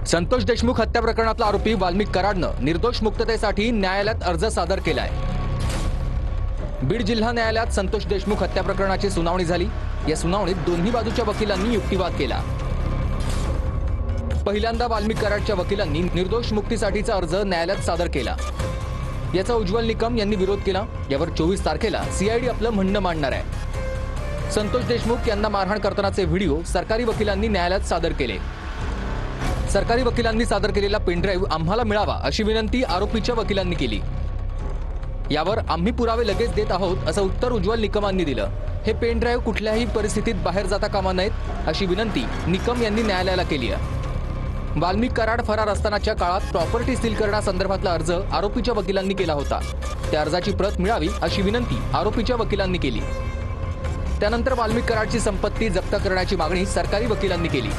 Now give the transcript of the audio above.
संतोष देशमुख हत्या प्रकरणातला आरोपी वाल्मिक कराडनं निर्दोष मुक्ततेसाठी न्यायालयात अर्ज सादर केलाय। बीड जिल्हा न्यायालयात संतोष देशमुख हत्या प्रकरणाची सुनावणी झाली। या सुनावणीत दोन्ही बाजूच्या वकिलांनी युक्तिवाद केला। पहिल्यांदा वाल्मिक कराडच्या वकिलांनी निर्दोष मुक्तीसाठीचा अर्ज न्यायालयात सादर केला। याचा उज्ज्वल निकम यांनी विरोध केला। यावर 24 तारखेला सीआयडी आपलं म्हणणं मांडणार आहे। संतोष देशमुख यांना मारहाण करतानाचे व्हिडिओ सरकारी वकिलांनी न्यायालयात सादर केले। सरकारी वकिलांनी सादर केलेला पेनड्राईव्ह आम्हाला मिळावा अशी विनंती आरोपीच्या वकिलांनी केली। यावर आम्ही पुरावे लगेच देत आहोत असं उत्तर उज्ज्वल निकमांनी दिलं। हे पेनड्राईव्ह कुठल्याही परिस्थितीत बाहेर जाता कामा नयेत अशी विनंती निकम यांनी न्यायालयाला केली आहे। वाल्मिक कराड फरार असतानाच्या काळात प्रॉपर्टी सील करण्यासंदर्भातला अर्ज आरोपीच्या वकिलांनी केला होता। त्या अर्जाची प्रत मिळावी अशी विनंती आरोपीच्या वकिलांनी केली। त्यानंतर वाल्मिक कराडची संपत्ती जप्त करण्याची मागणी सरकारी वकिलांनी केली।